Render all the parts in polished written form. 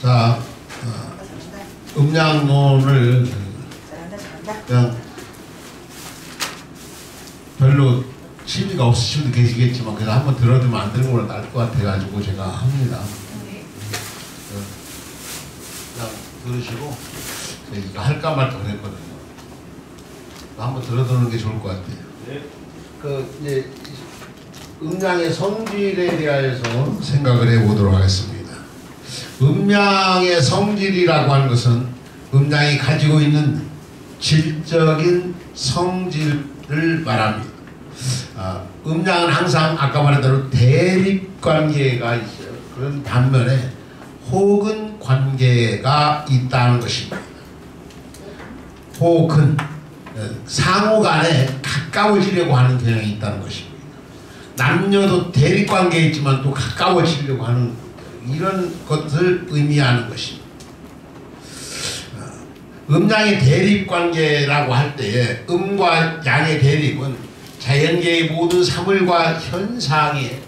자, 음양론을 그냥 별로 취미가 없으신 분도 계시겠지만 그냥 한번 들어주면 안 되는 걸로 나을 것 같아가지고 제가 합니다. 그냥 들으시고 저희가 할까 말까 그랬거든요. 한번 들어두는 게 좋을 것 같아요. 네. 이제 음양의 성질에 대하여서 생각을 해보도록 하겠습니다. 음양의 성질이라고 하는 것은 음양이 가지고 있는 질적인 성질을 말합니다. 음양은 항상 아까 말한 대로 대립관계가 있어요. 그런 반면에 혹은 관계가 있다는 것입니다. 혹은 상호간에 가까워지려고 하는 경향이 있다는 것입니다. 남녀도 대립관계에 있지만 또 가까워지려고 하는 이런 것을 의미하는 것입니다. 음양의 대립관계라고 할 때에 음과 양의 대립은 자연계의 모든 사물과 현상에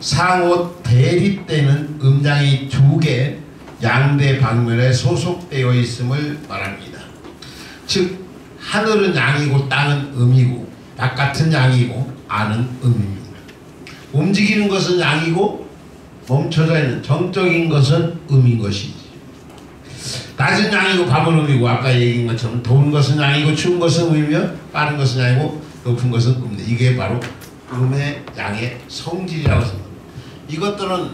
상호 대립되는 음양의 두 개 양대 방면에 소속되어 있음을 말합니다. 즉 하늘은 양이고 땅은 음이고 바깥은 양이고 안은 음입니다. 움직이는 것은 양이고 멈춰져 있는 정적인 것은 음인 것이지. 낮은 양이고 밤은 음이고 아까 얘기한 것처럼 더운 것은 양이고 추운 것은 음이며 빠른 것은 양이고 높은 것은 음이다. 이게 바로 음의 양의 성질이라고 생각합니다. 이것들은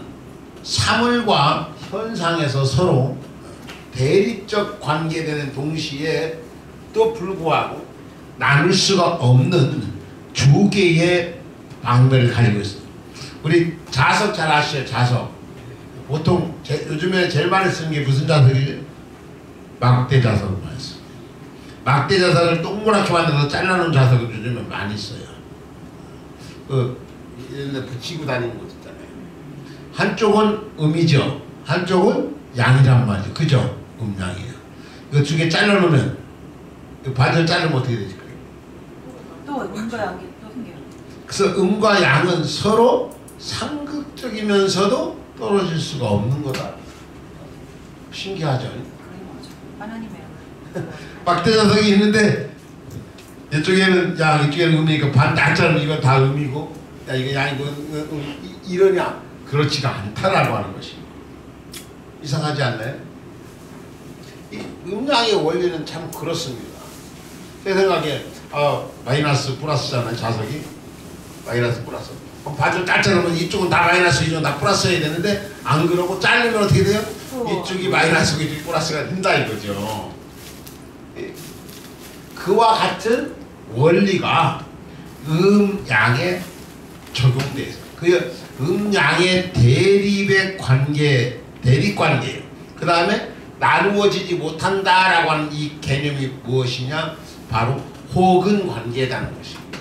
사물과 현상에서 서로 대립적 관계되는 동시에 또 불구하고 나눌 수가 없는 두 개의 방면을 가지고 있습니다. 우리 자석 잘 아시죠? 자석. 보통 요즘에 제일 많이 쓰는 게 무슨 자석이죠? 막대 자석을 많이 써요. 막대 자석을 동그랗게 만들어서 잘라놓은 자석을 요즘에 많이 써요. 이런 데 붙이고 다니는 거 있잖아요. 한쪽은 음이죠. 한쪽은 양이란 말이죠. 그죠? 음양이에요. 이거 두 개 잘라놓으면 반절 자르면 어떻게 되지? 또 음과 양이 또 생겨요. 그래서 음과 양은 서로 상극적이면서도 떨어질 수가 없는 거다. 신기하죠? 하나님의 막대 자석이 있는데 이쪽에는 양, 이쪽에는 음이니까 반 낫잖아. 이건 다 음이고, 야 이거 양이고 이러냐? 그렇지가 않다라고 하는 것이 이상하지 않나요? 이 음양의 원리는 참 그렇습니다. 제 생각에 마이너스 플러스잖아요. 자석이 마이너스 플러스. 그럼 반절 깎아놓으면 이쪽은 다 마이너스, 이쪽은 다 플러스 해야 되는데 안 그러고 자르면 어떻게 돼요? 이쪽이 마이너스고 이쪽이 플러스가 된다 이거죠. 그와 같은 원리가 음양에 적용돼요. 그 음양의 대립의 관계, 대립관계예요. 그 다음에 나누어지지 못한다라고 하는 이 개념이 무엇이냐? 바로 혹은 관계라는 것입니다.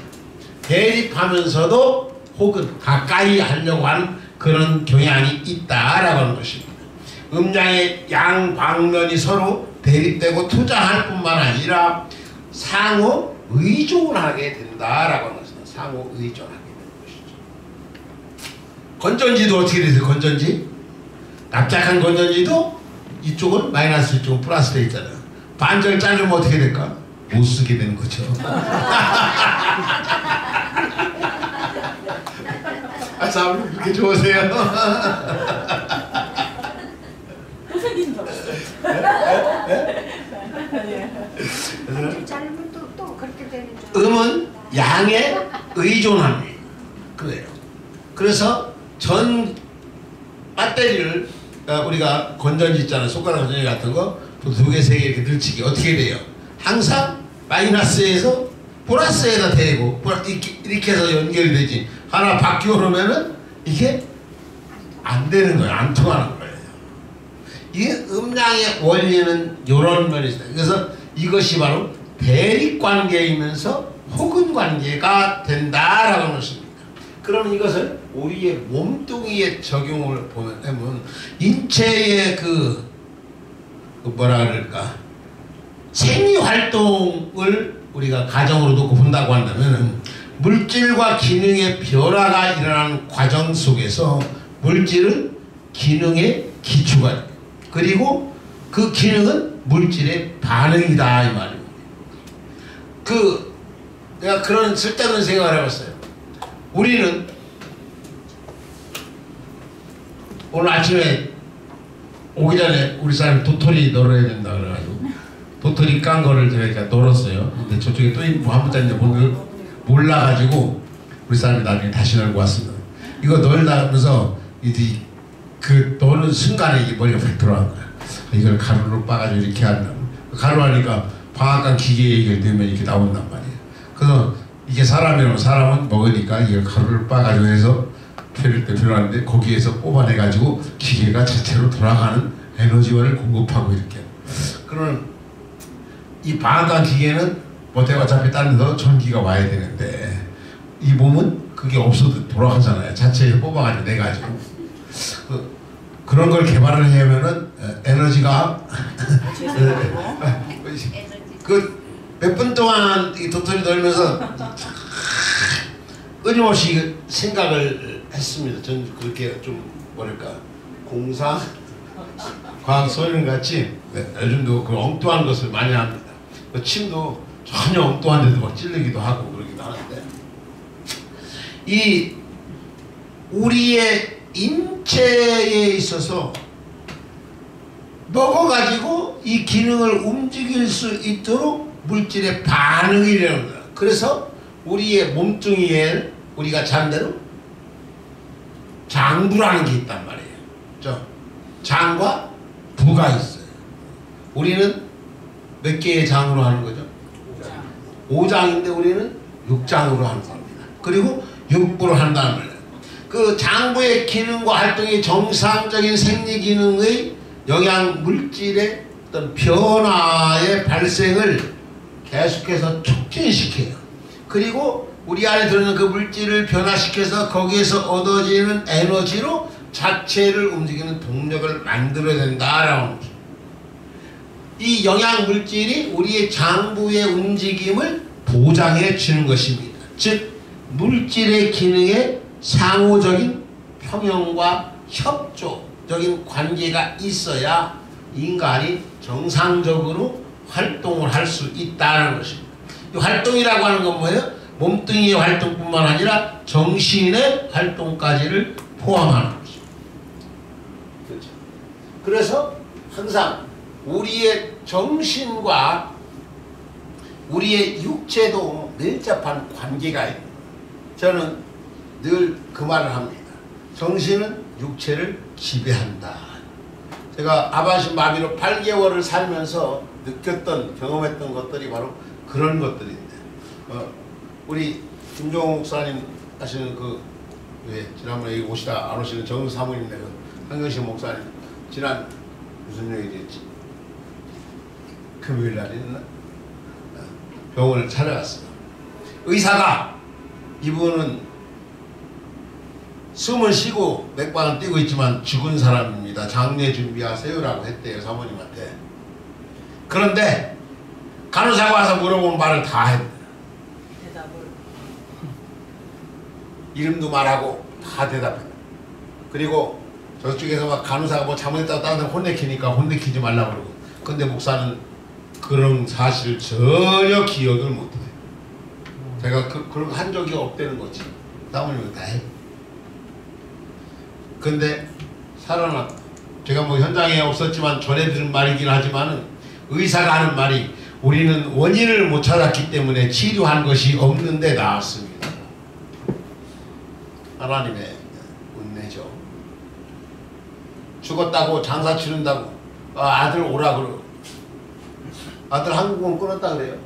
대립하면서도 혹은 가까이 하려고 하는 그런 경향이 있다라고 하는 것입니다. 음양의 양 방면이 서로 대립되고 투자할 뿐만 아니라 상호 의존하게 된다라고 하는 것입니다. 상호 의존하게 되는 것이죠. 건전지도 어떻게 되세요? 건전지? 납작한 건전지도 이쪽은 마이너스, 이쪽은 플러스 되어 있잖아요. 반절 자르면 어떻게 될까? 못 쓰게 되는 거죠. 아, 참 그렇게 좋으세요? 선생님 더. 잘못 또 그렇게 되는 줄. 음은 양에 의존합니다. 그래요. 그래서 전 배터리를 우리가 건전지 있잖아요. 손가락 건전지 같은 거 두 개, 세 개 이렇게 들치기 어떻게 돼요? 항상 마이너스에서 플러스에다 대고 이렇게 해서 연결되지. 하나 바뀌어 놓으면은 이게 안 되는 거예요. 안 통하는 거예요. 이게 음양의 원리는 이런 면이 있어요. 그래서 이것이 바로 대립관계이면서 혹은 관계가 된다라고 하는 것입니다. 그러면 이것을 우리의 몸뚱이에 적용을 보면 인체의 뭐라 그럴까 생리활동을 우리가 가정으로 놓고 본다고 한다면 물질과 기능의 변화가 일어나는 과정 속에서 물질은 기능의 기초가 그리고 그 기능은 물질의 반응이다 이 말입니다. 내가 그런 쓸데없는 생각을 해봤어요. 우리는 오늘 아침에 오기 전에 우리 사람이 도토리 널어야 된다 그래가지고 도토리 깐 거를 제가 널었어요. 근데 저쪽에 또 한 분도 있는데 몰라가지고 우리 사람이 나중에 다시 널고 왔습니다. 이거 널다면서 이제 그 너는 순간에 이게 머리가 팍 들어간 거야. 이걸 가루로 빠가지고 이렇게 한다. 가루 하니까 방앗간 기계에 이걸 넣으면 이렇게 나온단 말이에요. 그래서 이게 사람이라면 사람은 먹으니까 이걸 가루를 빠가지고 해서 필요할 때 필요한데 거기에서 뽑아내가지고 기계가 자체로 돌아가는 에너지원을 공급하고 이렇게. 그런 이 방앗간 기계는 뭐 내가 어차피 다른 데서 전기가 와야 되는데 이 몸은 그게 없어도 돌아가잖아요. 자체에서 뽑아가지고 내가지고. 그런 걸 개발을 하면은 에너지가 그 몇 분 동안 이 도토리 돌면서 끊임없이 생각을 했습니다. 전 그렇게 좀 뭐랄까 공상 과학 소년 같이 요즘도 그 엉뚱한 것을 많이 합니다. 그 침도 전혀 엉뚱한데도 막 찔리기도 하고 그러기도 하는데 이 우리의 인체에 있어서 먹어가지고 이 기능을 움직일 수 있도록 물질의 반응이 일어나는 거야. 그래서 우리의 몸뚱이에 우리가 잔대로 장부라는 게 있단 말이에요. 장과 부가 있어요. 우리는 몇 개의 장으로 하는 거죠? 5장인데 우리는 6장으로 하는 겁니다. 그리고 6부로 한다는 말이에요. 그 장부의 기능과 활동이 정상적인 생리 기능의 영양 물질의 어떤 변화의 발생을 계속해서 촉진시켜요. 그리고 우리 안에 들어있는 그 물질을 변화시켜서 거기에서 얻어지는 에너지로 자체를 움직이는 동력을 만들어야 된다라는 거죠. 이 영양 물질이 우리의 장부의 움직임을 보장해 주는 것입니다. 즉 물질의 기능에 상호적인 평형과 협조적인 관계가 있어야 인간이 정상적으로 활동을 할 수 있다는 것입니다. 이 활동이라고 하는 건 뭐예요? 몸뚱이의 활동뿐만 아니라 정신의 활동까지를 포함하는 것입니다. 그렇죠? 그래서 항상 우리의 정신과 우리의 육체도 밀접한 관계가 있는 거예요. 저는 늘 그 말을 합니다. 정신은 육체를 지배한다. 제가 아반신 마비로 8개월을 살면서 느꼈던 경험했던 것들이 바로 그런 것들인데 우리 김종호 목사님 하시는 왜 지난번에 오시다 안 오시는 정우 사모님네 한경식 목사님 지난 무슨 요일이었지? 금요일 날이었나? 병원을 찾아갔어요. 의사가 이분은 숨을 쉬고 맥박은 뛰고 있지만 죽은 사람입니다. 장례 준비하세요 라고 했대요. 사모님한테. 그런데 간호사가 와서 물어본 말을 다 했대요. 대답을 이름도 말하고 다 대답해요. 그리고 저쪽에서 막 간호사가 뭐 잘못했다고 다른 사람 혼내키니까 혼내키지 말라고 그러고. 근데 목사는 그런 사실을 전혀 기억을 못해요. 제가 그런 거 한 적이 없다는 거지. 사모님은 다 해. 근데 살아났다. 제가 뭐 현장에 없었지만 전해 들은 말이긴 하지만은 의사가 하는 말이 우리는 원인을 못 찾았기 때문에 치료한 것이 없는데 나았습니다. 하나님의 은혜죠. 죽었다고 장사 치른다고 아들 오라 그러고 아들 한국은 끊었다 그래요.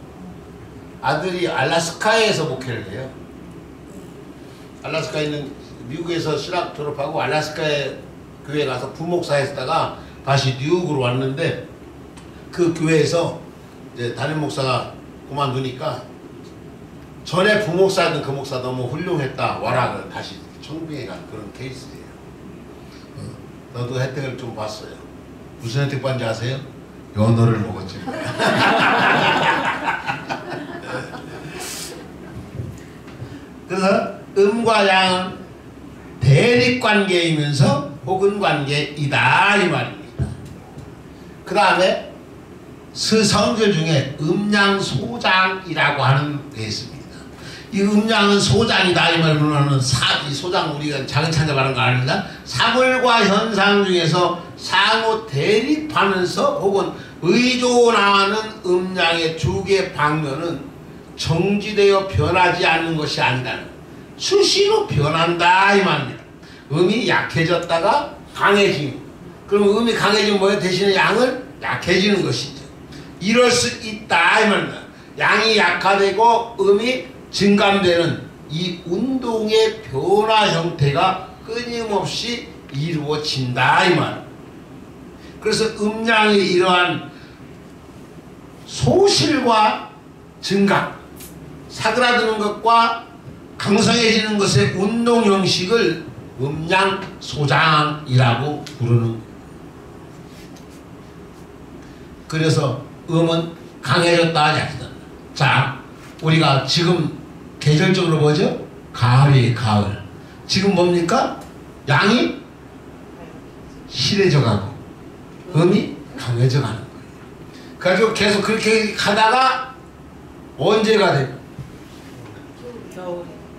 아들이 알래스카에서 목회를 해요. 알래스카에 있는 미국에서 신학 졸업하고 알래스카에 교회 가서 부목사 했다가 다시 뉴욕으로 왔는데 그 교회에서 이제 담임 목사가 그만두니까 전에 부목사였던 그 목사 너무 훌륭했다 와라 다시 청빙에 간 그런 케이스예요. 너도 혜택을 좀 봤어요. 무슨 혜택 받는지 아세요? 연어를 먹었지. 그래서 음과 양은 대립관계이면서 혹은 관계이다 이 말입니다. 그 다음에 스성절 중에 음양소장이라고 하는 게 있습니다. 이 음양은 소장이다 이 말로는 이 소장 우리가 작은 창자하는 거 아닙니다. 사물과 현상 중에서 상호 대립하면서 혹은 의존하는 음양의 두 개 방면은 정지되어 변하지 않는 것이 아니라는 수시로 변한다 이 말입니다. 음이 약해졌다가 강해지고 그럼 음이 강해지면 뭐예요? 대신에 양은 약해지는 것이죠. 이럴 수 있다 이 말입니다. 양이 약화되고 음이 증감되는 이 운동의 변화 형태가 끊임없이 이루어진다 이 말. 그래서 음양의 이러한 소실과 증감, 사그라드는 것과 강성해지는 것의 운동 형식을 음양소장이라고 부르는 거예요. 그래서 음은 강해졌다 약해졌다. 자, 우리가 지금 계절적으로 뭐죠? 가을이 가을. 지금 뭡니까? 양이 실해져 가고 음이 강해져 가는 거예요. 그래가지고 계속 그렇게 가다가 언제가 되면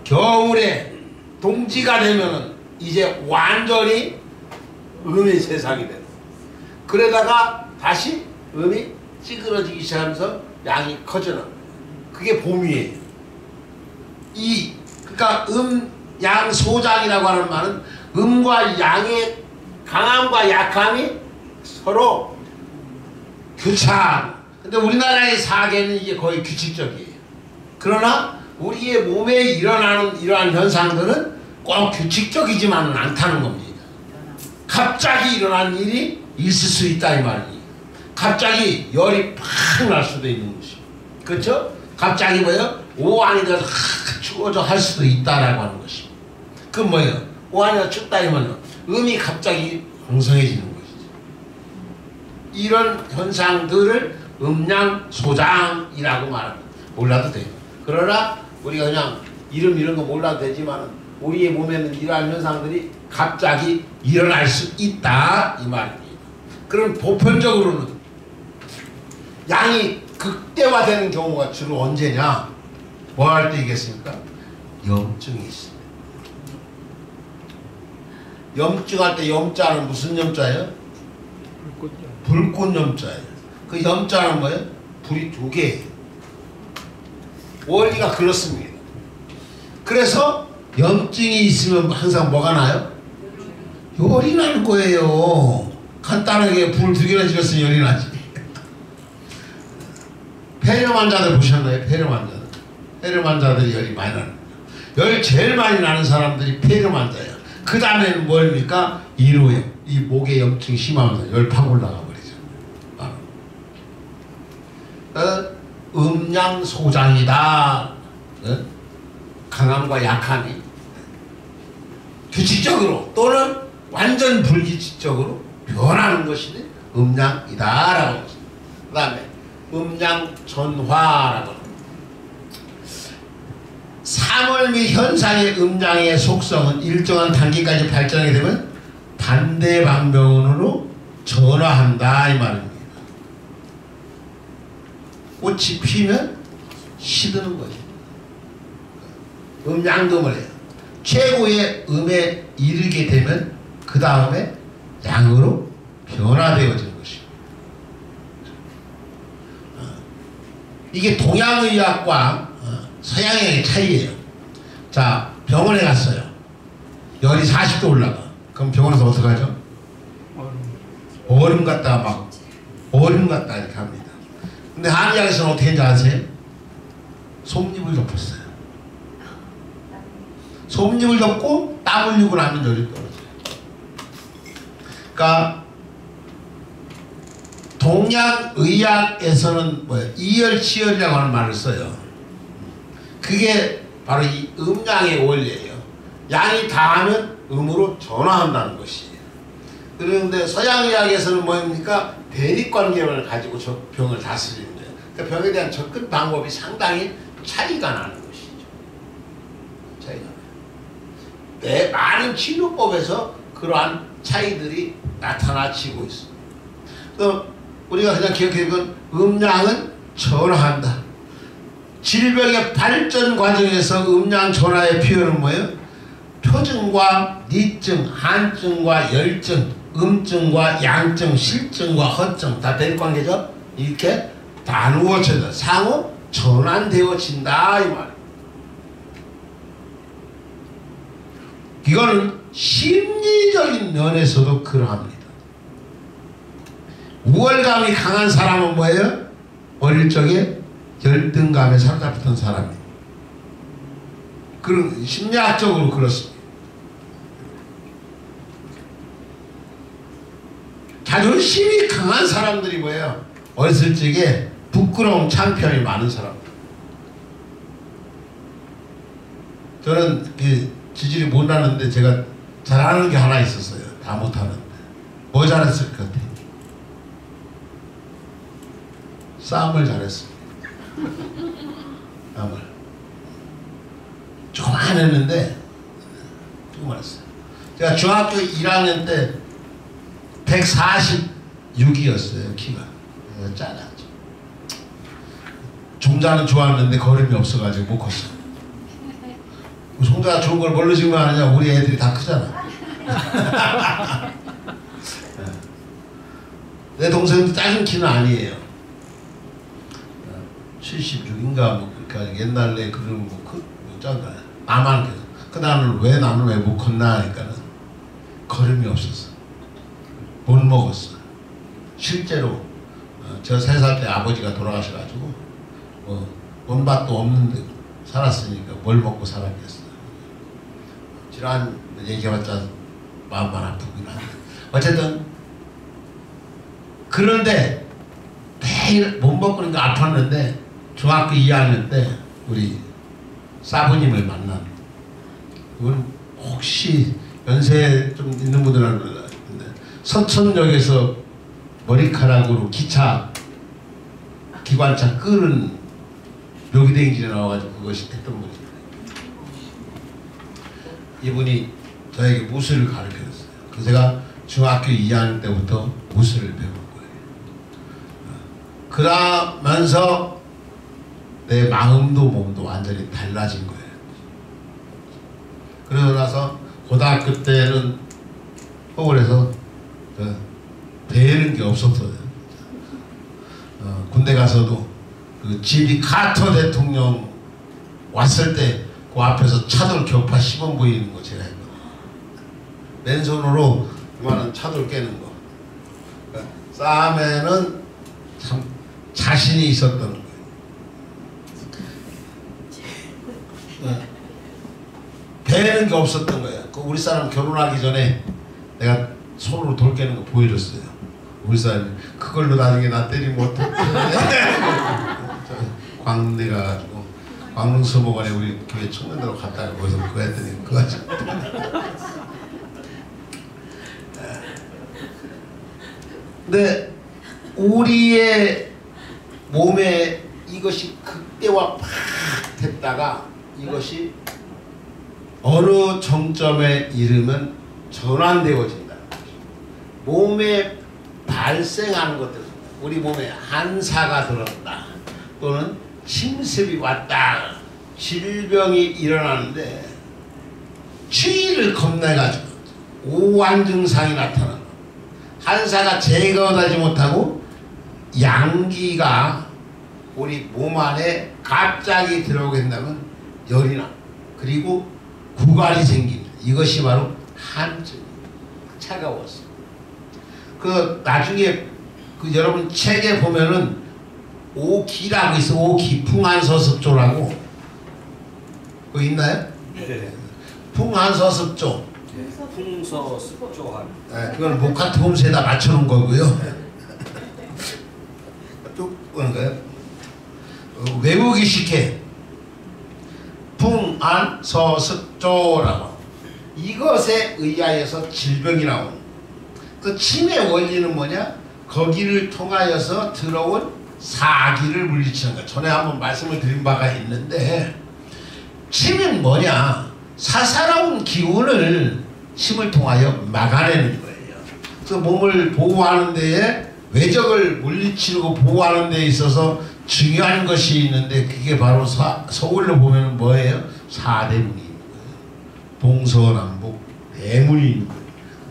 겨울에 동지가 되면은 이제 완전히 음의 세상이 되는. 그러다가 다시 음이 찌그러지기 시작하면서 양이 커져나가는 거예요. 그게 봄이에요. 그러니까 양 소장이라고 하는 말은 음과 양의 강함과 약함이 서로 교차하고. 근데 우리나라의 사계는 이게 거의 규칙적이에요. 그러나 우리의 몸에 일어나는 이러한 현상들은 꼭 규칙적이지만은 않다는 겁니다. 갑자기 일어난 일이 있을 수 있다 이 말이에요. 갑자기 열이 팍 날 수도 있는 것이죠. 그렇죠? 갑자기 뭐예요? 오한이 돼서 추워져 할 수도 있다라고 하는 것이죠. 그건 뭐예요? 오한이가 춥다 이면요. 음이 갑자기 강성해지는 것이죠. 이런 현상들을 음양소장이라고 말합니다. 몰라도 돼요. 그러나 우리가 그냥 이런 거 몰라도 되지만 우리의 몸에는 이러한 현상들이 갑자기 일어날 수 있다 이 말입니다. 그럼 보편적으로는 양이 극대화되는 경우가 주로 언제냐? 뭐 할 때이겠습니까? 염증이 있습니다. 염증할 때 염자는 무슨 염자예요? 불꽃염자예요. 그 염자는 뭐예요? 불이 두 개예요. 원리가 그렇습니다. 그래서 염증이 있으면 항상 뭐가 나요? 열이 나는 거예요. 간단하게 불 두 개나 지었으면 열이 나지. 폐렴 환자들 보셨나요? 폐렴 환자들. 폐렴 환자들이 열이 많이 나는 거예요. 열이 제일 많이 나는 사람들이 폐렴 환자예요. 그 다음에는 뭡니까? 이로염. 이 목에 염증이 심하면서 열 팍 올라가 버리죠. 음양소장이다. 강함과 약함이 규칙적으로 또는 완전 불규칙적으로 변하는 것이 음양이다라고 합니다. 그 다음에 음양전화라고 합니다. 사물 및 현상의 음양의 속성은 일정한 단계까지 발전하게 되면 반대 방면으로 전화한다 이 말입니다. 꽃이 피면 시드는 거죠. 음양금을 해요. 최고의 음에 이르게 되면 그 다음에 양으로 변화되어지는 것이고. 이게 동양의학과 서양의학의 차이예요. 자, 병원에 갔어요. 열이 40도 올라가. 그럼 병원에서 어떻게 하죠? 얼음 갖다가 막 얼음 갖다 이렇게 합니다. 근데 한의학에서는 어떻게 했는지 아세요? 솜잎을 덮었어요. 솜잎을 덮고 땀 흘리고 나면 열이 떨어져요. 그러니까 동양의학에서는 뭐예요? 이열치열이라고 하는 말을 써요. 그게 바로 이 음양의 원리예요. 양이 다하면 음으로 전화한다는 것이에요. 그런데 서양의학에서는 뭡니까? 대립관계를 가지고 저 병을 다스리는 거예요. 그러니까 병에 대한 접근 방법이 상당히 차이가 나는 것이죠. 차이가 나요. 많은 치료법에서 그러한 차이들이 나타나지고 있습니다. 우리가 그냥 기억해야 건 음양은 전화한다. 질병의 발전 과정에서 음양 전화의 표현은 뭐예요? 표증과 니증, 한증과 열증, 음증과 양증, 실증과 허증 다 대립관계죠. 이렇게 나누어져서 상호 전환되어진다 이 말. 이거는 심리적인 면에서도 그러합니다. 우월감이 강한 사람은 뭐예요? 어릴 적에 열등감에 사로잡혔던 사람이에요. 그런 심리학적으로 그렇습니다. 자존심이 강한 사람들이 뭐예요? 어렸을 적에 부끄러움, 창피함이 많은 사람들. 저는 지질이 못나는데 제가 잘하는 게 하나 있었어요. 다 못하는데. 뭐 잘했을 것 같아요? 싸움을 잘했어요. 싸움을. 조금만 했는데 조금만 했어요. 제가 중학교 1학년 때 146이었어요. 키가. 작았죠. 종자는 좋았는데 걸음이 없어가지고 못 컸어요. 종자가 좋은 걸 뭘로 증명하느냐? 우리 애들이 다 크잖아. 내 동생도 작은 키는 아니에요. 76인가 뭐 그러니까 옛날에 그런 뭐 작아. 나만 그 나는 왜 못 컸나 하니까는 걸음이 없었어. 못 먹었어. 실제로 저 3살 때 아버지가 돌아가셔가지고 원밭도 없는데 살았으니까 뭘 먹고 살았겠어. 지난 얘기해봤자 마음만 아프긴 한데 어쨌든 그런데 매일 못 먹고 그러니까 아팠는데 중학교 2학년 때 우리 사부님을 만난. 이건 혹시 연세 좀 있는 분들은 몰라요. 서천역에서 머리카락으로 기차 기관차 끄는 묘기대행진에 나와가지고 그것이 했던 분입니다. 이분이 저에게 무술을 가르쳐줬어요. 그래서 제가 중학교 2학년 때부터 무술을 배운 거예요. 그러면서 내 마음도 몸도 완전히 달라진 거예요. 그러고 나서 고등학교 때는 서울에서 배우는 게 없었어요. 군대 가서도 그 지미 카터 대통령 왔을 때 그 앞에서 차돌 격파 시범 보이는 거 제가 했거든요. 맨손으로 그만한 차돌 깨는 거. 그러니까 싸움에는 참 자신이 있었던 거예요. 배는 게 없었던 거예요. 그 우리 사람 결혼하기 전에 내가 손으로 돌 깨는 거 보여줬어요. 우리 사람이 그걸로 나중에 나 때리면 어떡해. 광내 가가지고 광릉서목원에 우리 교회 청년대로 갔다가 거기서 그거 했더니 그거 하지. 근데 우리의 몸에 이것이 극대화 팍 됐다가 이것이 어느 정점에 이르면 전환되어진다. 몸에 발생하는 것들, 우리 몸에 한사가 들었다 또는 침습이 왔다, 질병이 일어나는데 추위를 겁내가지고 오한 증상이 나타나는 것. 한사가 제거하지 못하고 양기가 우리 몸 안에 갑자기 들어오게 된다면 열이 나. 그리고 구갈이 생깁니다. 이것이 바로 한증. 차가웠어. 그 나중에 그 여러분 책에 보면은 오기라고 있어. 오기 풍한서습조라고. 그거 있나요? 네. 풍한서습조. 풍서습조한. 네, 그건 모카트홈스에다 맞춰놓은 거고요. 쭉 보는 거예요. 외우기 쉽게 풍안서습조라고. 이것에 의하여서 질병이 나오는. 그 침의 원리는 뭐냐? 거기를 통하여서 들어온 사기를 물리치는 거야. 전에 한번 말씀을 드린 바가 있는데 침은 뭐냐? 사사로운 기운을 침을 통하여 막아내는 거예요. 그래서 몸을 보호하는 데에 외적을 물리치고 보호하는 데 있어서 중요한 것이 있는데 그게 바로 서울로 보면 뭐예요? 사대문이 있는 거예요. 동서남북 대문이 있는 거예요.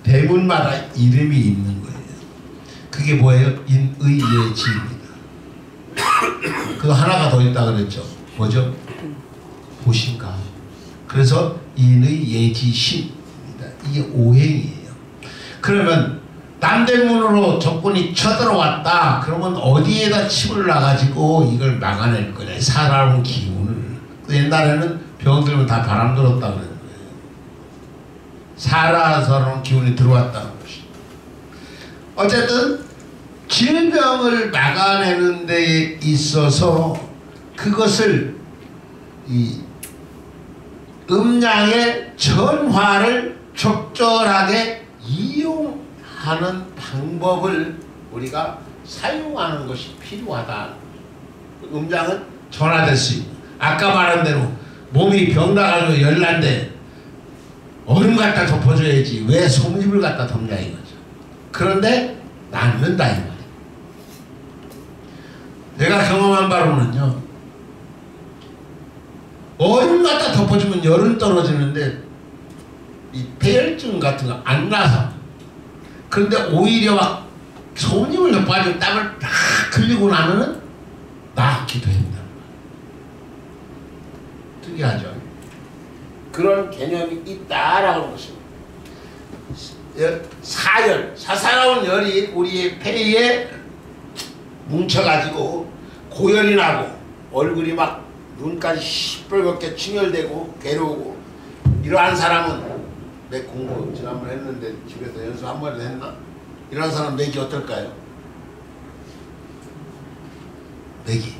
대문마다 이름이 있는 거예요. 그게 뭐예요? 인의예지입니다. 그 하나가 더 있다 그랬죠. 뭐죠? 보신가. 그래서 인의예지신입니다. 이게 오행이에요. 그러면 남대문으로 적군이 쳐들어왔다. 그러면 어디에다 침을 놔가지고 이걸 막아낼 거냐. 살아온 기운을. 옛날에는 병들면 다 바람 들었다 그러는 거예요. 살아서는 기운이 들어왔다는 것이. 어쨌든 질병을 막아내는 데 있어서 그것을 이 음양의 전화를 적절하게 이용하는 방법을 우리가 사용하는 것이 필요하다. 음양은 전화될 수 있는. 아까 말한 대로 몸이 병나가지고 열난데 얼음 갖다 덮어줘야지 왜 솜잎을 갖다 덮냐 이거죠. 그런데 낫는다 이 말이에요. 내가 경험한 바로는요. 얼음 갖다 덮어주면 열은 떨어지는데 이 폐혈증 같은 거 안 나서. 그런데 오히려 막 솜잎을 덮어가지고 땀을 다 흘리고 나면은 낫기도 한다. 특이하죠. 그런 개념이 있다라고 하는 것입니다. 사열, 사사로운 열이 우리의 폐에 뭉쳐가지고 고열이 나고 얼굴이 막 눈까지 시뻘겋게 충혈되고 괴로우고 이러한 사람은 내 공부 지난번에 했는데 집에서 연습 한 번이나 했나? 이런 사람 맥이 어떨까요? 맥이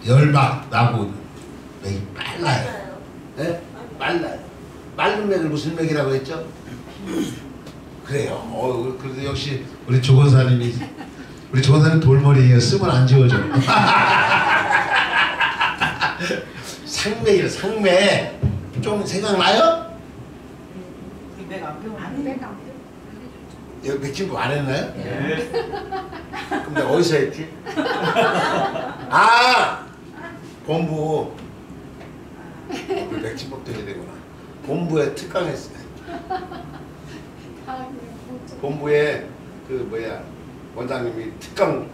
열막 나고 맥이 빨라요. 네? 빨라요. 빨른 맥을 무슨 맥이라고 했죠? 그래요. 그래도 역시 우리 조건사님이 돌머리예요. 쓰면 안 지워져. 상맥이래. 상맥 좀 생각나요? 여기 백진부 안 했나요? 네. 그럼 내가 어디서 했지? 아! 본부. 백진법도 해야 되구나. 본부에 특강했어요. 본부에 원장님이 특강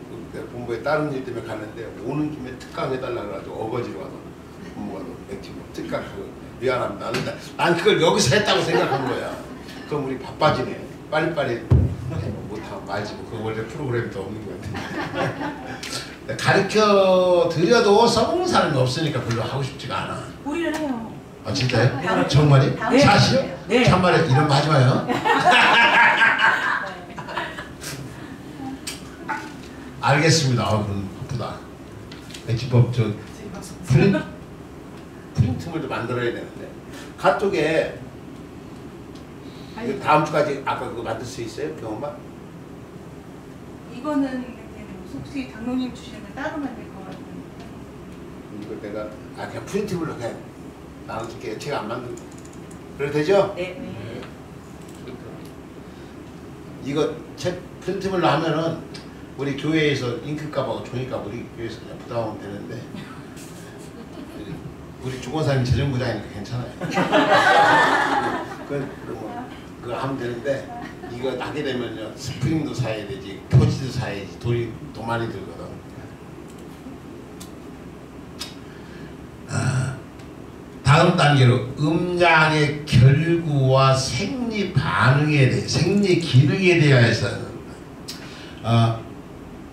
본부에 다른 일 때문에 갔는데 오는 김에 특강 해달라고 해가지고 어거지로 와서 본부가 백진법 특강 미안합니다. 난 그걸 여기서 했다고 생각한 거야. 그럼 우리 바빠지네. 빨리빨리 못하면 말지 뭐. 그 원래 프로그램도 없는 것 같아. 가르쳐 드려도 써먹는 사람이 없으니까 별로 하고 싶지가 않아. 우리는 해요. 아 진짜요? 정말이? 네. 사실요? 네. 참말에 이런 거 하지 마요. 알겠습니다. 그럼 바쁘다. 백지법 프린트물도 만들어야 되는데 카톡에 다음 주까지 아까 그거 만들 수 있어요? 경험만? 이거는 혹시 장로님 주시는 따로 만들 거 같은데. 이거 내가 그냥 프린트물로 그냥 나눠줄게요. 제가 안 만든 거. 그래도 되죠? 네. 이거 책 프린트물로 하면은 우리 교회에서 잉크값하고 종이값 우리 교회에서 그냥 부담하면 되는데 우리 주권사님 재정부장이니까 괜찮아요. 그거 하면 되는데 이거 하게 되면요 스프링도 사야 되지 표지도 사야지 돈이 더 많이 들거든. 다음 단계로 음양의 결구와 생리 반응에 대해 생리 기능에 대해서는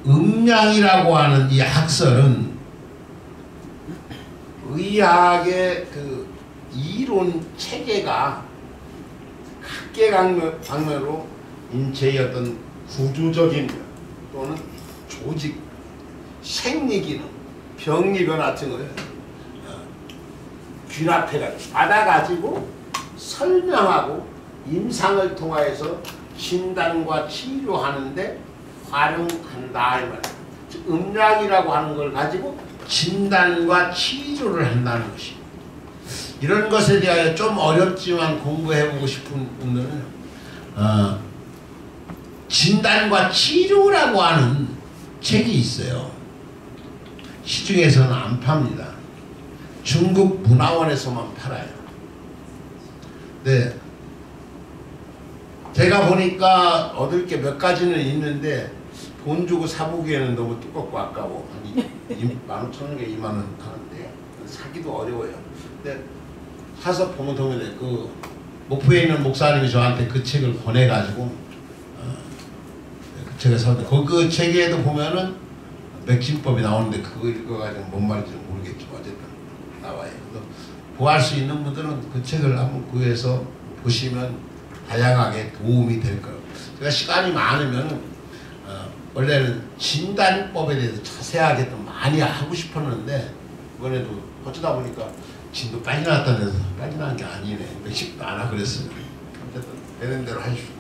음양이라고 하는 이 학설은 의학의 그 이론 체계가 각계각면으로 인체의 어떤 구조적인 또는 조직, 생리기능, 병리변 같은 거를 균합해가지고 받아가지고 설명하고 임상을 통하여서 진단과 치료하는데 활용한다 이 말이에요. 음양이라고 하는 걸 가지고 진단과 치료를 한다는 것이. 이런 것에 대하여 좀 어렵지만 공부해보고 싶은 분들은 진단과 치료라고 하는 책이 있어요. 시중에서는 안 팝니다. 중국 문화원에서만 팔아요. 네. 제가 보니까 얻을 게 몇 가지는 있는데 돈 주고 사보기에는 너무 두껍고 아까워. 한 15,000원에 2만 원 하는데 사기도 어려워요. 근데 사서 보면 도움이 그 목포에 있는 목사님이 저한테 그 책을 보내가지고 그 책을 샀는데 그 책에도 보면은 맥심법이 나오는데 그거 읽어가지고 뭔 말인지 모르겠지만 어쨌든 나와요. 그래서 구할 수 있는 분들은 그 책을 한번 구해서 보시면 다양하게 도움이 될 거예요. 제가 시간이 많으면 원래는 진단법에 대해서 자세하게 좀 많이 하고 싶었는데 이번에도 어쩌다 보니까 진도 빨리 나왔다는 데서 빨리 나온 게 아니네. 맥심도 안 하고 그랬어요. 어쨌든 되는 대로 하십시오.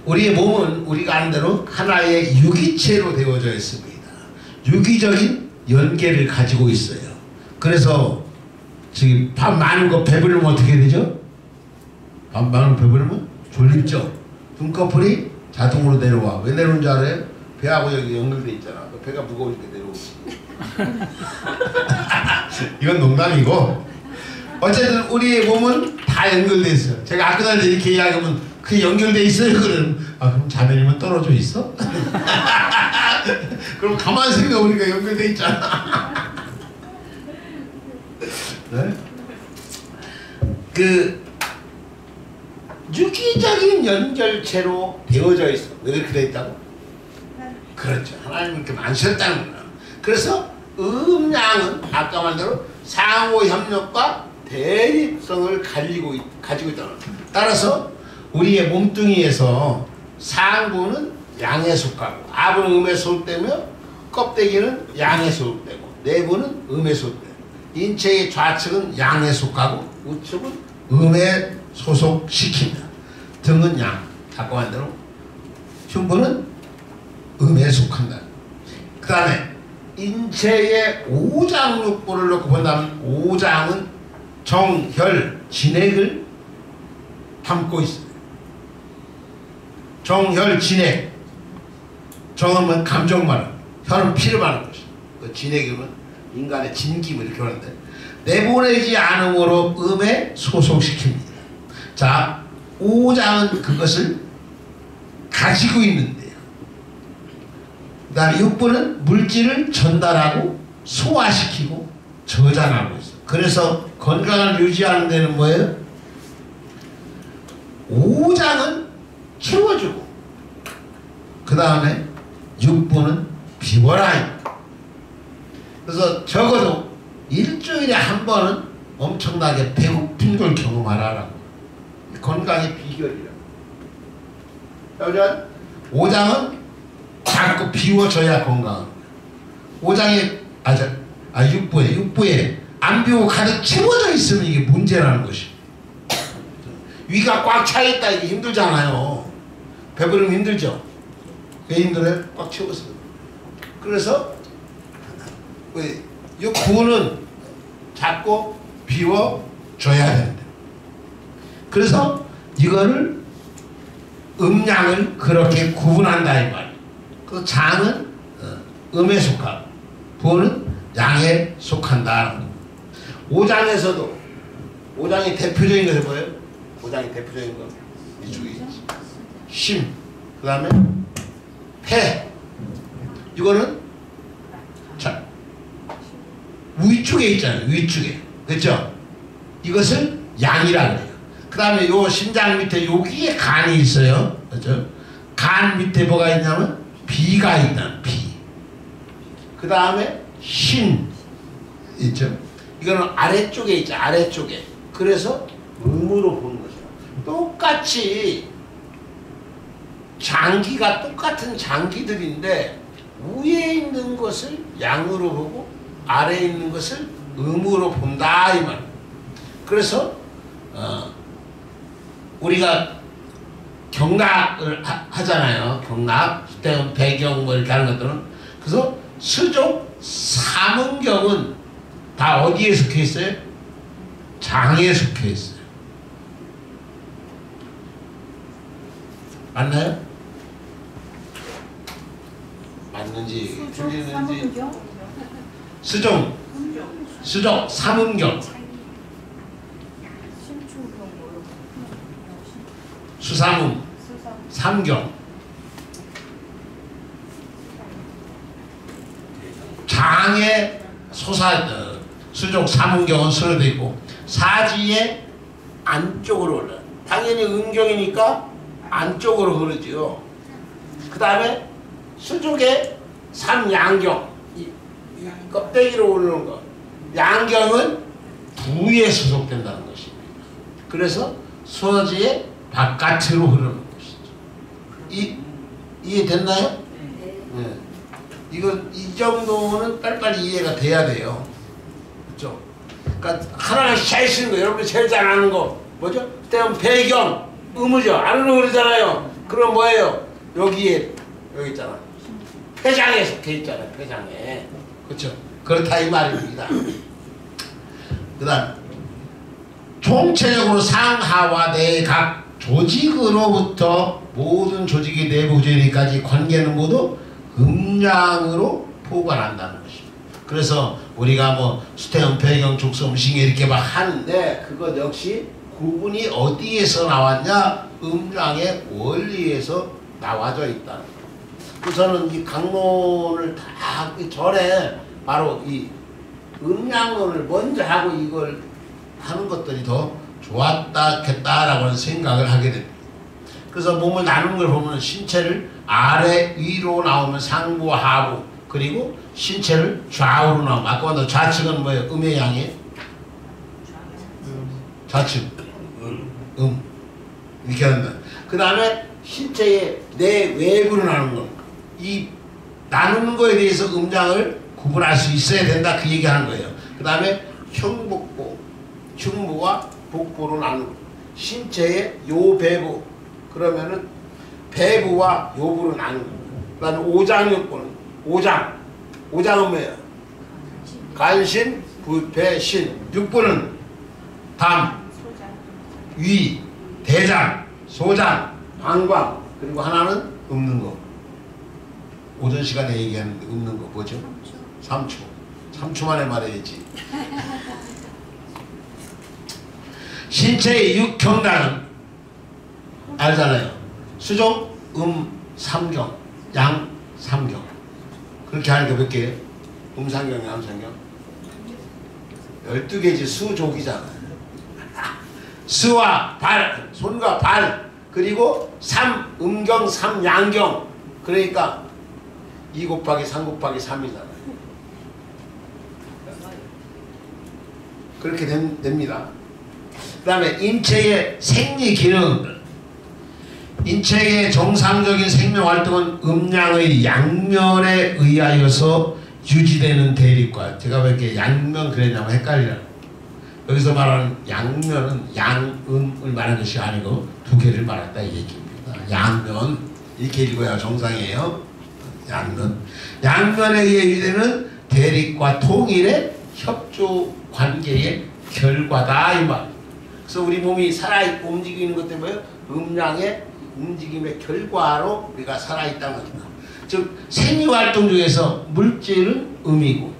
우리의 몸은 우리가 아는 대로 하나의 유기체로 되어져 있습니다. 유기적인 연계를 가지고 있어요. 그래서 지금 밥 많은 거 배부르면 어떻게 되죠? 밥 많은 거 배부르면 졸립죠. 눈꺼풀이 자동으로 내려와. 왜 내려오는 줄 알아요? 배하고 여기 연결돼 있잖아. 배가 무거우니까 내려오지. 이건 농담이고 어쨌든 우리의 몸은 다 연결돼 있어요. 제가 아까 전에 이렇게 이야기하면 그 연결돼 있어요. 그럼 자매님은 떨어져 있어? 그럼 가만히 생각해보니까 연결돼 있잖아. 네? 그 유기적인 연결체로 되어져 있어. 왜 그렇게 되어 있다고? 그렇죠. 하나님은 이렇게 만드셨다는 거야. 그래서 음양은 아까 말 대로 상호 협력과 대립성을 가지고 있다는 거야. 따라서 우리의 몸뚱이에서 상부는 양에 속하고 아부는 음에 속되며 껍데기는 양에 속되고 내부는 음에 속되고 인체의 좌측은 양에 속하고 우측은 음에 소속시킵니다. 등은 양, 아까 한 대로 흉부는 음에 속한다. 그 다음에 인체의 오장육부를 놓고 본다면 오장은 정, 혈, 진액을 담고 있습니다. 정, 혈, 진액. 정은 감정 말하는, 혈은 피를 말하는 것이고, 그 진액은 인간의 진기물 이렇게 하는데 내보내지 않음으로 음에 소속시킵니다. 자, 오장은 그것을 가지고 있는데요. 그 다음에 육부는 물질을 전달하고 소화시키고 저장하고 있어요. 그래서 건강을 유지하는 데는 뭐예요? 오장은 채워주고 그 다음에 육부는 비워라. 그래서 적어도 일주일에 한 번은 엄청나게 배고픈 걸 경험하라라고. 건강의 비결이라고. 그러니까 오장은 자꾸 비워져야 건강. 오장에 육부에 안 비우고 가득 채워져 있으면 이게 문제라는 것이. 위가 꽉 차 있다 이게 힘들잖아요. 배부르면 힘들죠. 왜 힘들어요? 꽉 채워서. 그래서 이 부는 자꾸 비워줘야 된다. 그래서 이거를 음양을 그렇게 구분한다 이 말이에요. 그 장은 음에 속하고 부는 양에 속한다. 오장에서도 오장의 대표적인 것이 뭐예요? 오장의 대표적인 거 이쪽에 있지. 심, 그 다음에 폐. 이거는 자 위쪽에 있잖아요. 위쪽에. 그렇죠? 이것을 양이라고 해요. 그 다음에 요 심장 밑에 여기에 간이 있어요. 그렇죠? 간 밑에 뭐가 있냐면 비가 있다. 비. 그 다음에 신 있죠? 이거는 아래쪽에 있죠. 아래쪽에. 그래서 음으로 보는 거죠. 똑같이 장기가 똑같은 장기들인데 위에 있는 것을 양으로 보고 아래에 있는 것을 음으로 본다 이 말. 그래서 우리가 경락을 하잖아요. 경락, 배경 뭐 이렇게 하는 것들은. 그래서 수족 삼음경은 다 어디에 속해 있어요? 장에 속해 있어요. 맞나요? 맞는지 틀리는지. 삼음경? 수종, 수족, 삼음경, 신충경 뭐요? 수삼음, 수삼. 삼경. 장에 수족 삼음경은 수로 되어 있고 사지에 안쪽으로 흘러. 당연히 음경이니까 안쪽으로 흐르죠. 그 다음에 수족에 삼양경, 이 껍데기로 오르는 것. 양경은 부에 소속된다는 것입니다. 그래서 수지의 바깥으로 흐르는 것이죠. 이해됐나요? 네. 이 정도는 빨리빨리 이해가 돼야 돼요. 그렇죠? 그러니까 하나가 잘 쓰는 거, 여러분이 제일 잘 아는 거 뭐죠? 그때는 배경, 의무죠. 안 그러잖아요. 그럼 뭐예요? 여기 있잖아. 폐장에 속해 있잖아요. 폐장에. 그렇죠? 그렇다 이 말입니다. 그 다음 총체적으로 상하와 내 각 조직으로부터 모든 조직의 내부 조직까지 관계는 모두 음양으로 포괄한다는 것입니다. 그래서 우리가 뭐 수태음, 배경, 족소, 음식 이렇게 막 하는데 그것 역시 구분이 어디에서 나왔냐? 음양의 원리에서 나와져 있다. 그래서 저는 이 강론을 다 하기 전에 바로 이 음양론을 먼저 하고 이걸 하는 것들이 더 좋았다겠다라고 생각을 하게 됩니다. 그래서 몸을 나누는 걸 보면 신체를 아래 위로 나오면 상부 하부, 그리고 신체를 좌우로 나오면 아까 말한 좌측은 뭐예요? 음의 양이에요? 좌측 이렇게 한다. 그 다음에 신체의 내외부로 나누는 거. 이 나누는 거에 대해서 음장을 구분할 수 있어야 된다 그 얘기하는 거예요. 그 다음에 흉복부, 흉부와 복부로 나누고 신체의 요배부, 그러면은 배부와 요부로 나누고 그 다음에 오장육부는 오장은 뭐예요? 간신, 부패, 신. 육부는 담, 위, 대장, 소장, 방광. 그리고 하나는 읊는 거. 오전 시간에 얘기하는데 읊는 거 뭐죠? 3초. 3초 만에 말해야지. 신체의 육경단은 알잖아요. 수종, 삼경, 양, 삼경. 그렇게 하니까 몇 개예요? 삼경, 양, 삼경. 12개지. 수족이잖아요. 수와 발, 손과 발, 그리고 음경, 양경. 그러니까 2 곱하기 3 곱하기 3이잖아요. 그렇게 됩니다. 그 다음에 인체의 생리 기능. 인체의 정상적인 생명활동은 음양의 양면에 의하여서 유지되는 대립과, 제가 왜 이렇게 양면 그랬냐면 헷갈리라. 여기서 말하는 양면은 양음을 말하는 것이 아니고 두 개를 말한다 이 얘기입니다. 양면 이렇게 읽어야 정상이에요. 양면에 의해 유지되는 대립과 통일의 협조 관계의 결과다 이 말. 그래서 우리 몸이 살아있고 움직이는 것 때문에 음양의 움직임의 결과로 우리가 살아있다는 겁니다. 즉 생리활동 중에서 물질은 음이고,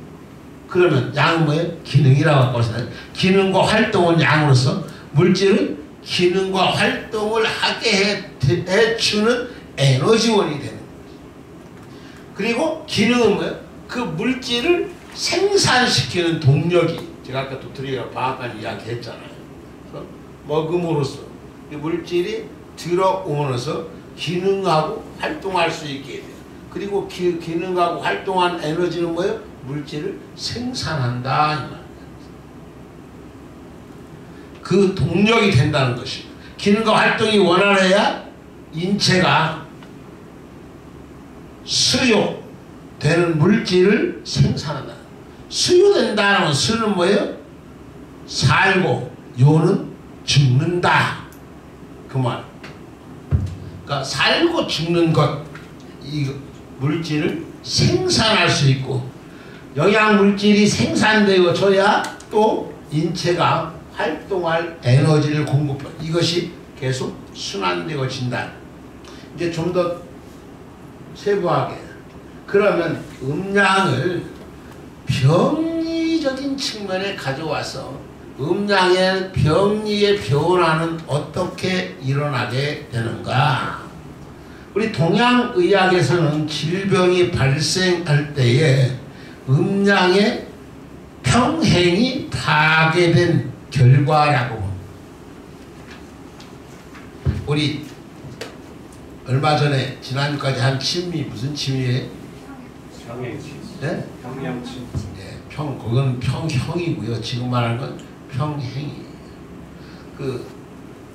그러면 양은 뭐예요? 기능이라고 하거든요. 기능과 활동은 양으로서, 물질은 기능과 활동을 하게 해주는 에너지원이 되는 거예요. 그리고 기능은 뭐예요? 그 물질을 생산시키는 동력이, 제가 아까 도토리가 방앗간 이야기했잖아요. 먹음으로써 이 물질이 들어오면서 기능하고 활동할 수 있게 돼요. 그리고 기능하고 활동한 에너지는 뭐예요? 물질을 생산한다 이 말이에요. 그 동력이 된다는 것이. 기능과 활동이 원활해야 인체가 수요되는 물질을 생산한다. 수요된다는 수는 뭐예요? 살고 요는 죽는다 그 말. 그러니까 살고 죽는 것, 이 물질을 생산할 수 있고, 영양 물질이 생산되어져야 또 인체가 활동할 에너지를 공급해. 이것이 계속 순환되어진다. 이제 좀 더 세부하게. 그러면 음양을 병리적인 측면에 가져와서 음양의 병리의 변화는 어떻게 일어나게 되는가? 우리 동양의학에서는 질병이 발생할 때에 음양의 평행이 파괴된 결과라고 봅니다. 우리 얼마 전에 지난주까지 한 침이 무슨 침이에요? 평양침. 네? 평양침. 네, 그건 평형이고요. 지금 말하는 건 평행이에요. 그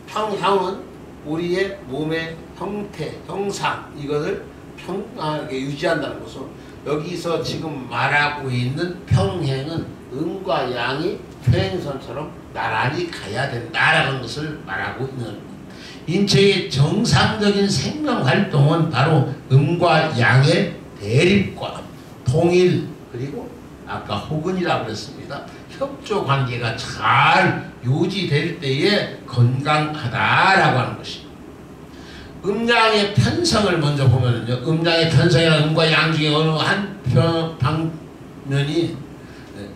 평형은 우리의 몸의 형태, 형상 이것을 평하게 유지한다는 것은 여기서 지금 말하고 있는 평행은 음과 양이 평행선처럼 나란히 가야 된다라는 것을 말하고 있는 인체의 정상적인 생명활동은 바로 음과 양의 대립과 통일 그리고 아까 호근이라고 그랬습니다. 협조관계가 잘 유지될 때에 건강하다라고 하는 것입니다. 음양의 편성을 먼저 보면요. 음양의 편성이나 음과 양 중에 어느 한 방면이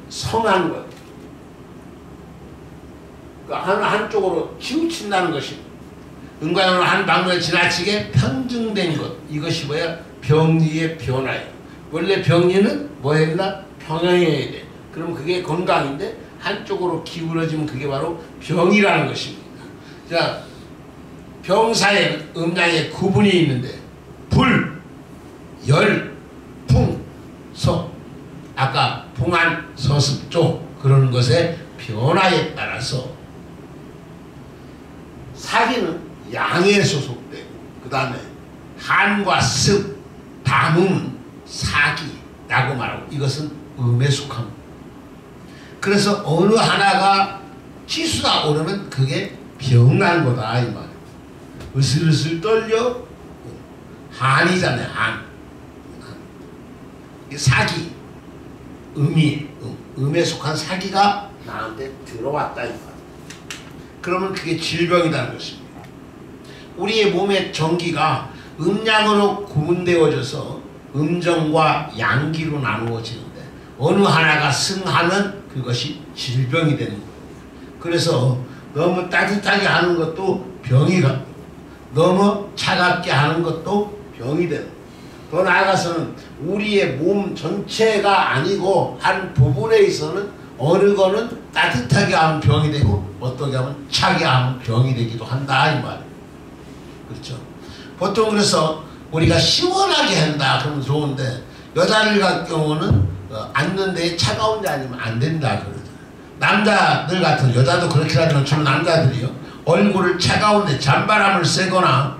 성한 것. 한쪽으로 치우친다는 것입니다. 음과 양은 한 방면에 지나치게 편중된 것. 이것이 뭐야? 병리의 변화예요. 원래 병리는 뭐였나? 평형해야 돼. 그럼 그게 건강인데 한쪽으로 기울어지면 그게 바로 병이라는 것입니다. 자, 병사에 음양의 구분이 있는데 불, 열, 풍, 서 아까 풍한, 서습조 그러는 것의 변화에 따라서 사기는 양에 소속되고 그 다음에 한과 습, 담음은 사기라고 말하고 이것은 음에 속합니다. 그래서 어느 하나가 치수가 오르면 그게 병난 거다 이 말. 으슬으슬 떨려 한이잖아요. 한. 사기 음에 속한 사기가 나한테 들어왔다 이 말. 그러면 그게 질병이라는 것입니다. 우리의 몸의 전기가 음양으로 구분되어져서 음정과 양기로 나누어지는데 어느 하나가 승하면 그것이 질병이 되는 거예요. 그래서 너무 따뜻하게 하는 것도 병이 같고 너무 차갑게 하는 것도 병이 되는 거예요. 더 나아가서는 우리의 몸 전체가 아니고 한 부분에 있어서는 어느 거는 따뜻하게 하면 병이 되고 어떻게 하면 차게 하면 병이 되기도 한다 이 말이에요. 그렇죠? 보통 그래서 우리가 시원하게 한다 그러면 좋은데 여자들 같은 경우는 앉는 데에 차가운 데 아니면 안 된다 그러잖아요. 남자들 같은 여자도 그렇게 하지만 주로 남자들이요. 얼굴을 차가운데 잔바람을 쐬거나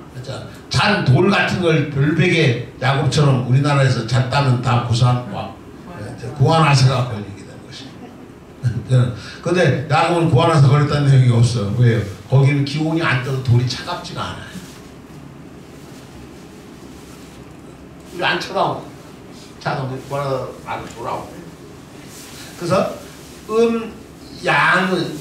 잔 돌 같은 걸 별백에 야곱처럼 우리나라에서 잤다면 다 구안화사가 걸리게 되는 것입니다. 근데 야곱은 구안화사 걸렸다는 내용이 없어요. 왜요? 거기는 기온이 안 떠도 돌이 차갑지가 않아요. 우리 안 차가운 차가운데 구안화사 안 돌아오고. 그래서 양은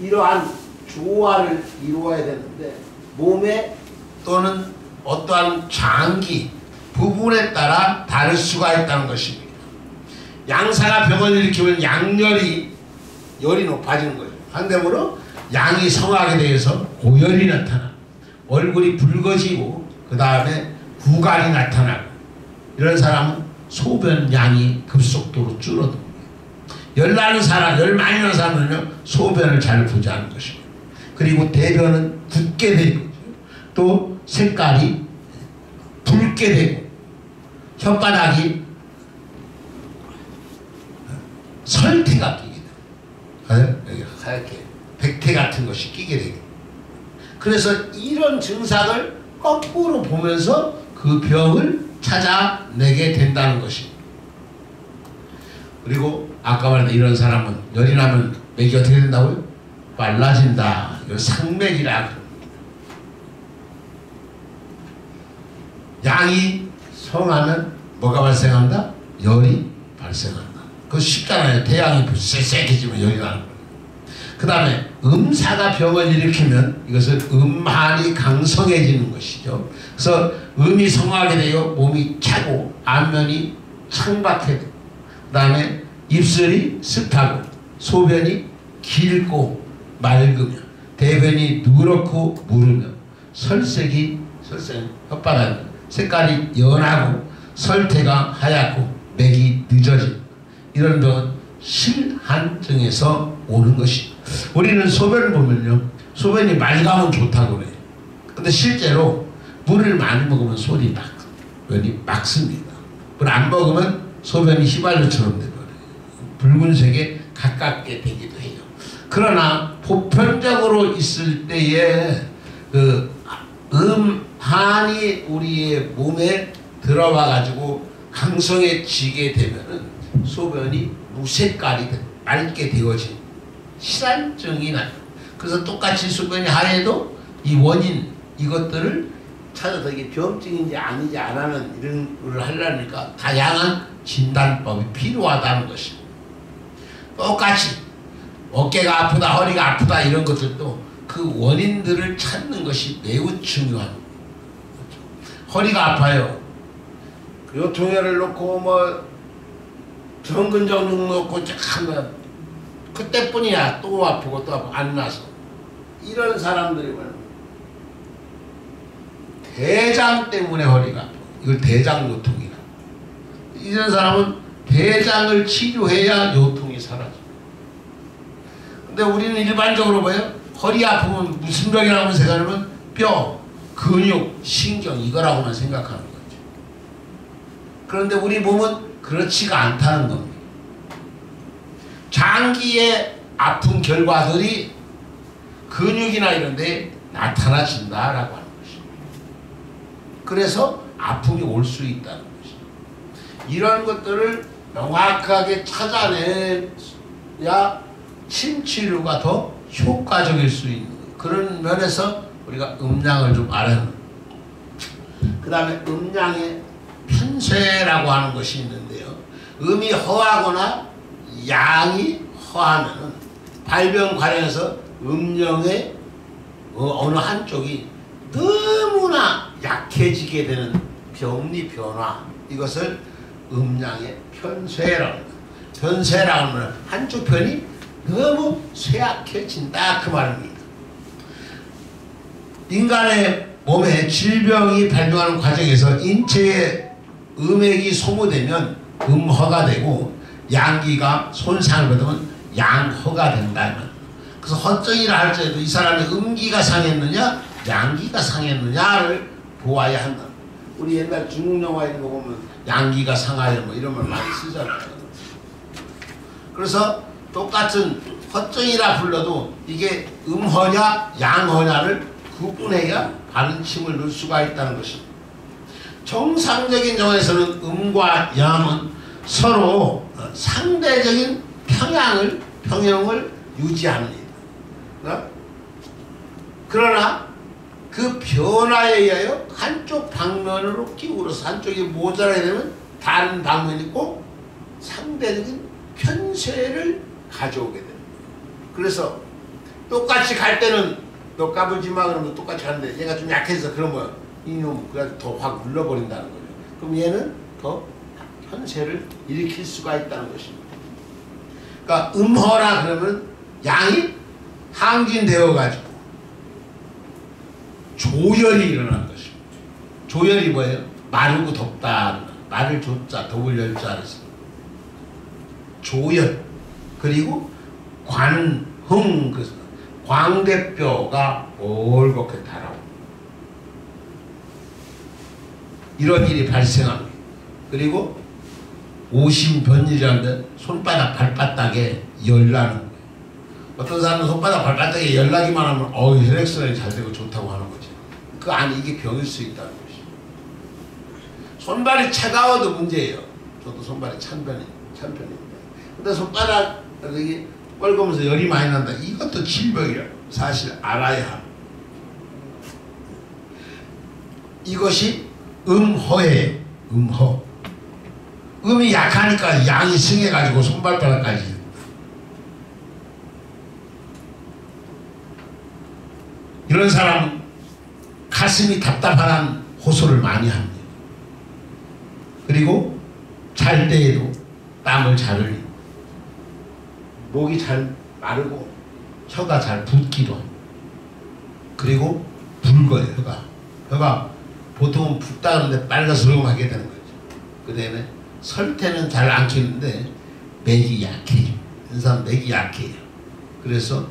이러한 조화를 이루어야 되는데 몸에 또는 어떠한 장기 부분에 따라 다를 수가 있다는 것입니다. 양사가 병을 일으키면 열이 높아지는 거죠. 반대로 양이 성하게 되어서 고열이 나타나 얼굴이 붉어지고 그 다음에 구갈이 나타나고 이런 사람은 소변 양이 급속도로 줄어듭니다. 열 많이 나는 사람은요 소변을 잘 보지 않는 것입니다. 그리고 대변은 굳게 되고 또 색깔이 붉게 되고 혓바닥이 설태가 끼게 돼요. 여기 하얗게 백태 같은 것이 끼게 되고 그래서 이런 증상을 거꾸로 보면서 그 병을 찾아내게 된다는 것입니다. 그리고 아까 말한 이런 사람은 열이 나면 맥이 어떻게 된다고요? 빨라진다. 이걸 상맥이라 그럽니다. 양이 성하면 뭐가 발생한다? 열이 발생한다. 그거 쉽잖아요. 태양이 쎄쎄해지면 열이 나는 거예요. 그 다음에 음사가 병을 일으키면 이것은 음한이 강성해지는 것이죠. 그래서 음이 성하게 되어 몸이 차고 안면이 창박해도 그 다음에 입술이 습하고 소변이 길고 맑으며 대변이 누렇고 무르며 설색이 혓바닥 색깔이 연하고 설태가 하얗고 맥이 늦어진 이런 병은 실한증에서 오는 것입니다. 우리는 소변을 보면요, 소변이 맑으면 좋다고 그래요. 근데 실제로 물을 많이 먹으면 소변이 막습니다. 물 안 먹으면 소변이 휘발유처럼 되버려요. 붉은색에 가깝게 되기도 해요. 그러나 보편적으로 있을 때에 그 음한이 우리의 몸에 들어와 가지고 강성해지게 되면은 소변이 무색깔이 맑게 되어진 실한증이 나요. 그래서 똑같이 소변이 하얘도 이 원인 이것들을 찾아서 이게 병증인지 아니지 않아는 이런 걸 하려니까 다양한 진단법이 필요하다는 것입니다. 똑같이 어깨가 아프다, 허리가 아프다 이런 것들도 그 원인들을 찾는 것이 매우 중요합니다. 허리가 아파요. 요통혈을 놓고 뭐 정근정육 놓고 하면 그때뿐이야. 또 아프고 또 아프고 안 나서. 이런 사람들이 뭐냐면 대장 때문에 허리가 아파. 이걸 대장 요통이라. 이런 사람은 대장을 치료해야 요통이 사라져. 근데 우리는 일반적으로 뭐예요? 허리 아프면 무슨 병이라고 생각하면 뼈, 근육, 신경 이거라고만 생각하는 거죠. 그런데 우리 몸은 그렇지가 않다는 겁니다. 장기의 아픈 결과들이 근육이나 이런 데 나타나진다라고 하는 것입니다. 그래서 아픔이 올 수 있다는 것입니다. 이런 것들을 명확하게 찾아내야 침치료가 더 효과적일 수 있는 그런 면에서 우리가 음양을 좀 알아야 합니다. 그 다음에 음양의 편쇠라고 하는 것이 있는데요. 음이 허하거나 양이 허하면 발병관에서 음령의 어느 한쪽이 너무나 약해지게 되는 병리 변화, 이것을 음양의 편쇠라고 합니다. 편쇠라고 하면 한쪽 편이 너무 쇠약해진다 그 말입니다. 인간의 몸에 질병이 발병하는 과정에서 인체에 음액이 소모되면 음허가 되고 양기가 손상을 받으면 양허가 된다. 그래서 허증이라 할지라도 이 사람의 음기가 상했느냐 양기가 상했느냐를 보아야 한다. 우리 옛날 중국 영화 이런 거 보면 양기가 상하여 뭐 이런 말 많이 쓰잖아요. 그래서 똑같은 허증이라 불러도 이게 음허냐 양허냐를 구분해야 바른 침을 넣을 수가 있다는 것입니다. 정상적인 경우에서는 음과 양은 서로 상대적인 평형을 유지합니다. 그러나 그 변화에 의하여 한쪽 방면으로 기울어서 한쪽이 모자라게 되면 다른 방면이 꼭 상대적인 편쇠를 가져오게 됩니다. 그래서 똑같이 갈 때는 너 까불지마 그러면 똑같이 가는데 얘가 좀 약해서 그러면 이놈 그래도 더 확 눌러버린다는 거죠. 그럼 얘는 더 편쇠를 일으킬 수가 있다는 것입니다. 그러니까 음허라 그러면 양이 항진되어 가지고 조열이 일어난 것입니다. 조열이 뭐예요? 마르고 덥다. 마를 조자 더블 열자 그래서 조열. 그리고 관흥 그래서 광대뼈가 올곧게 달아옵니다. 이런 일이 발생합니다. 그리고 오심변이라는데 손바닥 발바닥에 열나는 거예요. 어떤 사람은 손바닥 발바닥에 열나기만 하면 혈액순환이 잘 되고 좋다고 하는 거죠. 그 안에 이게 병일 수 있다는 것이죠. 손발이 차가워도 문제예요. 저도 손발이 찬 편입니다. 근데 손바닥 여기 뻘거면서 열이 많이 난다. 이것도 질병이라고 사실 알아야 합니다. 이것이 음허예요. 음허. 음이 약하니까 양이 승해가지고 손발바닥까지. 이런 사람은 가슴이 답답한 호소를 많이 합니다. 그리고 잘 때에도 땀을 잘 흘리고 목이 잘 마르고 혀가 잘 붓기도 합니다. 그리고 붉어요. 혀가 보통은 붓다 그러는데 빨가스름하게 되는 거죠. 그 다음에 설태는 잘 안 키는데 맥이 약해요. 이런 사람 맥이 약해요. 그래서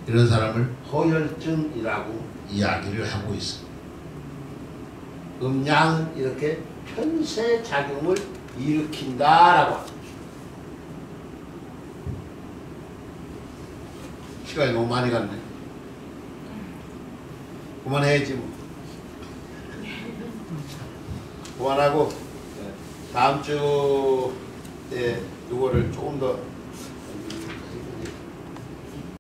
이런 사람을 허혈증이라고 이야기를 하고 있습니다. 음양은 이렇게 편세작용을 일으킨다라고 합니다. 시간이 너무 많이 갔네. 그만해야지 뭐. 그만하고 다음 주에 이거를 조금 더